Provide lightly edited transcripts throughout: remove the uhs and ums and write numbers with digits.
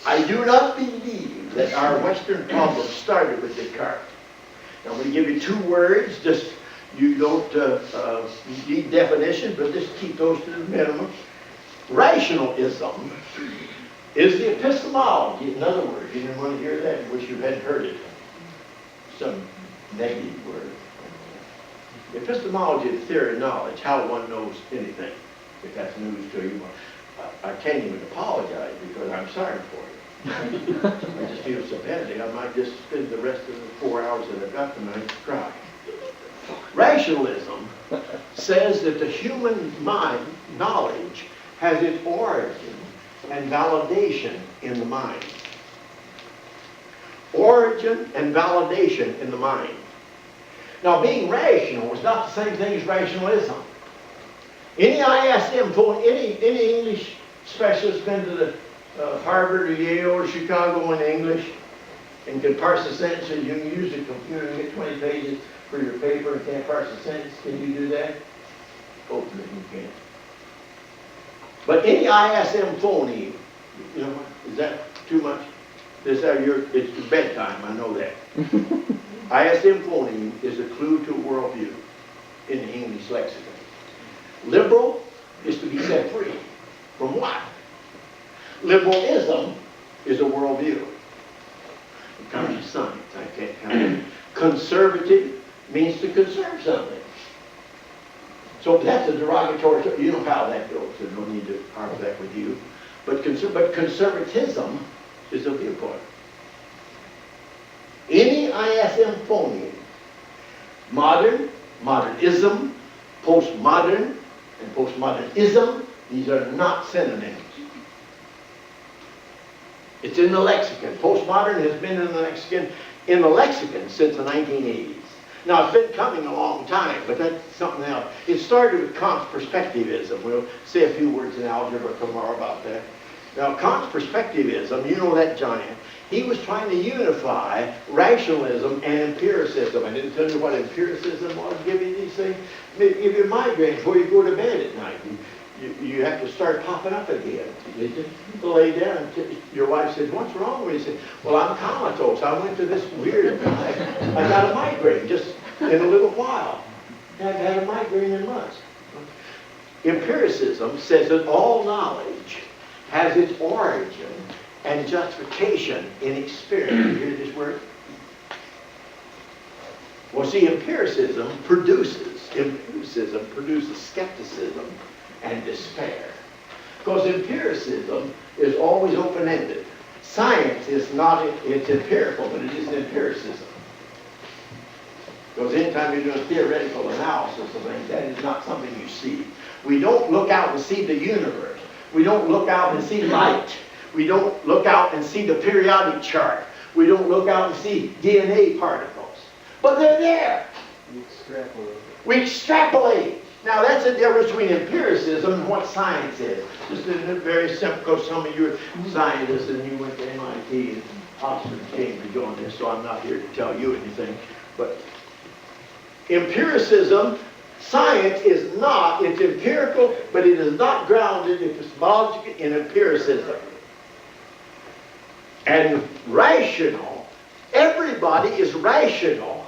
I do not believe that our Western problem started with Descartes. Now, I'm going to give you two words. Just you don't need definitions, but just keep those to the minimum. Rationalism is the epistemology. In other words, you didn't want to hear that. I wish you hadn't heard it. Some negative word. Epistemology is the theory of knowledge, how one knows anything. If that's news to you, I can't even apologize because I'm sorry for you. I just feel so badly. I might just spend the rest of the 4 hours that I've got tonight to cry. Rationalism says that the human mind, knowledge, has its origin and validation in the mind. Origin and validation in the mind. Now, being rational is not the same thing as rationalism. Any ISM, any English specialist been to the Harvard or Yale or Chicago in English and can parse a sentence, and you can use the computer and get 20 pages for your paper and can't parse a sentence, can you do that? Hopefully you can. But any ISM phoneme, you know, is that too much? It's bedtime, I know that. ISM phoneme is a clue to a worldview in the English lexicon. Liberal is to be set free. From what? Liberalism is a worldview. It comes to science, I can't count it. Conservative means to conserve something. So that's a derogatory term. You know how that goes, so no need to argue that with you. But conservatism is a viewpoint. Any ISM phoneme, modern, modernism, postmodern, and postmodernism, these are not synonyms. It's in the lexicon. Postmodern has been in the lexicon since the 1980s. Now, it's been coming a long time, but that's something else. It started with Kant's perspectivism. We'll say a few words in algebra tomorrow about that. Now, Kant's perspectivism, you know that giant, he was trying to unify rationalism and empiricism. I didn't tell you what empiricism was, give you these things. Give you migraines before you go to bed at night. You have to start popping up again. You just lay down and your wife says, what's wrong with you? You say, well, I'm comatose. I went to this weird, I got a migraine just in a little while. I haven't had a migraine in months. Empiricism says that all knowledge has its origin and justification in experience. You hear this word? Well, see, empiricism produces skepticism and despair. Because empiricism is always open-ended. Science is not, it's empirical, but it isn't empiricism. Because anytime you're doing theoretical analysis of things, that is not something you see. We don't look out and see the universe. We don't look out and see light. We don't look out and see the periodic chart. We don't look out and see DNA particles. But they're there. We extrapolate. Now, that's the difference between empiricism and what science is. Just very simple, because some of you are scientists and you went to MIT and Oxford and Cambridge on this, so I'm not here to tell you anything. But empiricism, science is not, it's empirical, but it is not grounded epistemologically in empiricism. And rational, everybody is rational.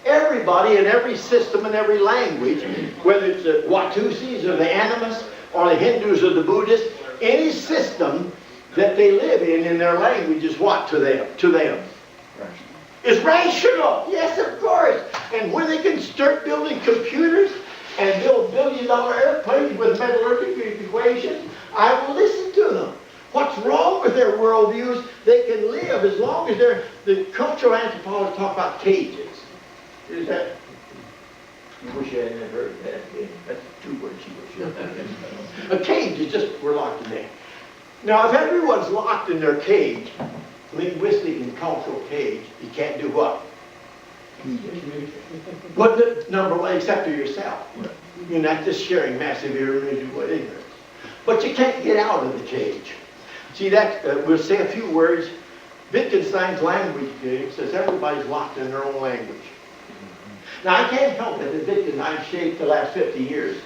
Everybody in every system and every language, whether it's the Watusis or the Animists or the Hindus or the Buddhists, any system that they live in their language is what to them? To them. It's rational. Yes, of course. And when they can start building computers and build billion-dollar airplanes with metallurgical equations, I will listen to them. What's wrong with their worldviews? They can live as long as the cultural anthropologists talk about cages. Is that? You wish I hadn't heard that. That's 2 words you wish you had. A cage is just, we're locked in there. Now, if everyone's locked in their cage, linguistic and cultural cage, you can't do what? But number one, except for yourself. You're not just sharing massive ignorance. But you can't get out of the cage. See, that we'll say a few words. Wittgenstein's language game says everybody's locked in their own language. Now, I can't help it that Wittgenstein shaped the last 50 years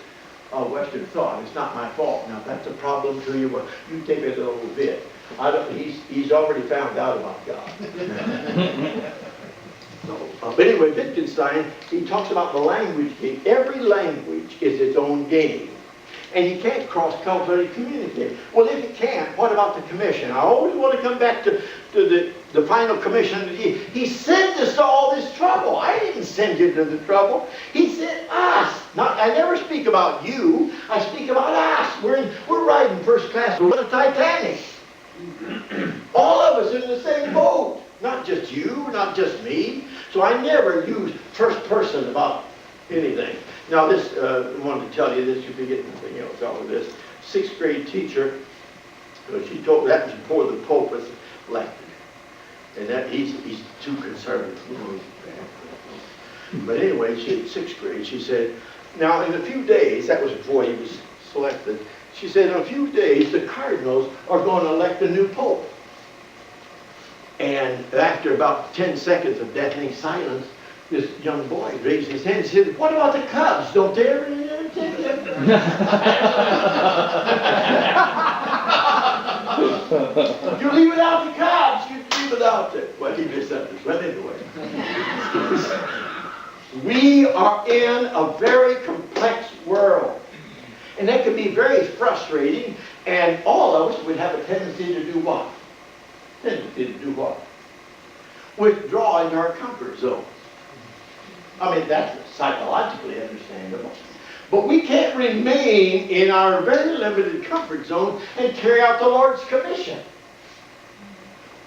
of Western thought. It's not my fault. Now, if that's a problem to you, well, you take it a little bit. He's already found out about God. But anyway, Wittgenstein, he talks about the language game. Every language is its own game. And you can't cross-culturally communicate. Well, if you can't, what about the commission? I always want to come back to the final commission. He sent us to all this trouble. I didn't send you to the trouble. He sent us. I never speak about you. I speak about us. We're riding first class with the Titanic. All of us in the same boat. Not just you, not just me. So I never use first person about anything. Now this, I wanted to tell you this, you forget nothing else, all of this. 6th grade teacher, she told, that was before the Pope was elected. And that he's too conservative. But anyway, she, 6th grade, she said, now in a few days, that was before he was selected, she said in a few days the cardinals are going to elect a new Pope. And after about 10 seconds of deafening silence, this young boy raised his hand and said, what about the Cubs? Don't they ever take them? You leave without the Cubs, you leave without them. Well, he misunderstood anyway. We are in a very complex world. And that can be very frustrating, and all of us would have a tendency to do what? Withdraw into our comfort zone. I mean, that's psychologically understandable. But we can't remain in our very limited comfort zone and carry out the Lord's commission.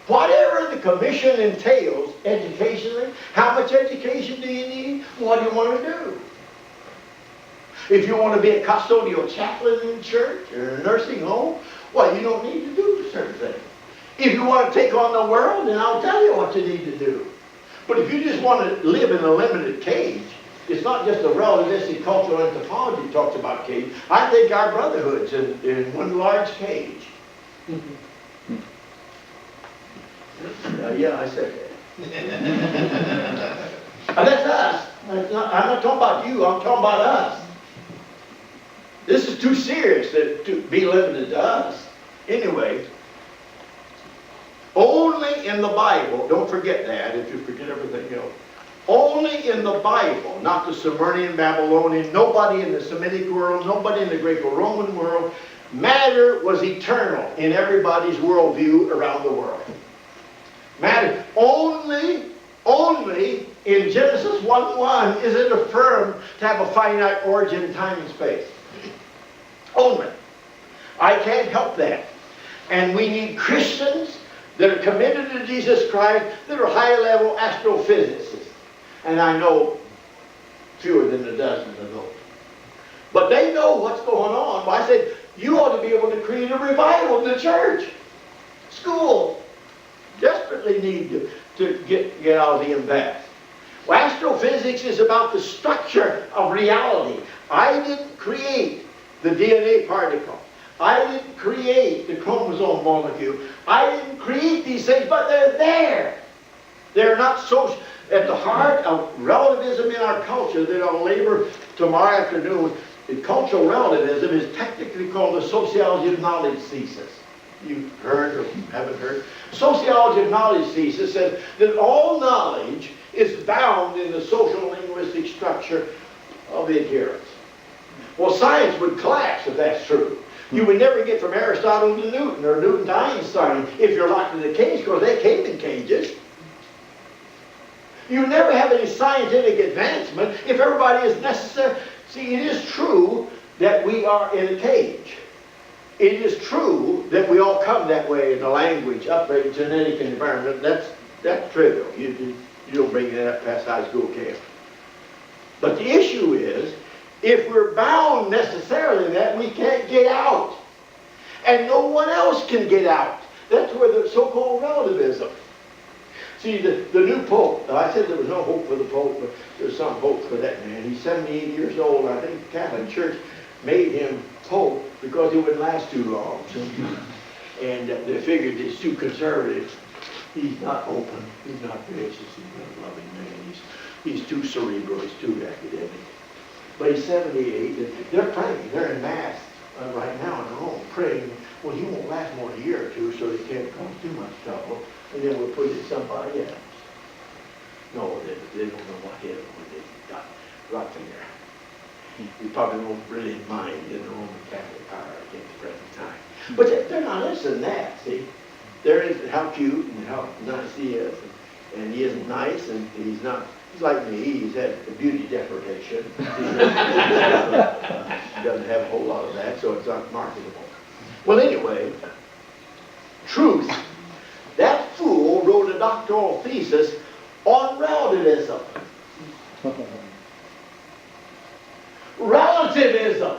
Whatever the commission entails, educationally, how much education do you need? What do you want to do? If you want to be a custodial chaplain in church or a nursing home, well, you don't need to do certain things. If you want to take on the world, then I'll tell you what you need to do. But if you just want to live in a limited cage, it's not just a relativistic cultural anthropology talks about cage. I think our brotherhood's in one large cage. Yeah, I said that. And that's us. I'm not talking about you, I'm talking about us. This is too serious to be limited to us. Anyway, only in the Bible, don't forget that if you forget everything else. Only in the Bible, not the Sumerian, Babylonian, nobody in the Semitic world, nobody in the Greco-Roman world, matter was eternal in everybody's worldview around the world. Matter, only in Genesis 1:1 is it affirmed to have a finite origin in time and space. Only. I can't help that. And we need Christians that are committed to Jesus Christ, that are high-level astrophysicists. And I know fewer than a dozen of those. But they know what's going on. I said, you ought to be able to create a revival in the church. Schools desperately need to get out of the impasse. Well, astrophysics is about the structure of reality. I didn't create the DNA particle. I didn't create the chromosome molecule. I didn't create these things, but they're there. They're not so at the heart of relativism in our culture that I'll labor tomorrow afternoon. Cultural relativism is technically called the sociology of knowledge thesis. You've heard or haven't heard. Sociology of knowledge thesis says that all knowledge is bound in the social linguistic structure of adherence. Well, science would collapse if that's true. You would never get from Aristotle to Newton or Newton to Einstein if you're locked in a cage, because they came in cages. You never have any scientific advancement if everybody is necessary. See, it is true that we are in a cage. It is true that we all come that way in the language, upbringing, genetic environment. That's trivial. You don't bring that up past high school camp. But the issue is, if we're bound necessarily in that, we can't get out. And no one else can get out. That's where the so-called relativism. See, the new Pope, I said there was no hope for the Pope, but there's some hope for that man. He's 78 years old. I think the Catholic Church made him Pope because he wouldn't last too long. And they figured he's too conservative. He's not open. He's not gracious. He's not a loving man. He's too cerebral. He's too academic. But he's 78. They're praying. They're in Mass right now in Rome, praying Well, he won't last more than a year or two, so they can't cause too much trouble, and then we'll put it in somebody else. No, they don't know what hit them when they got right there. We probably won't really mind in the Roman Catholic hierarchy at the present time. But they're not listening to that, see? There is how cute and how nice he is, and he isn't nice, and he's not. He's like me. He's had a beauty deprivation. He doesn't have a whole lot of that, so it's not marketable. Well, anyway, truth. That fool wrote a doctoral thesis on relativism. Relativism.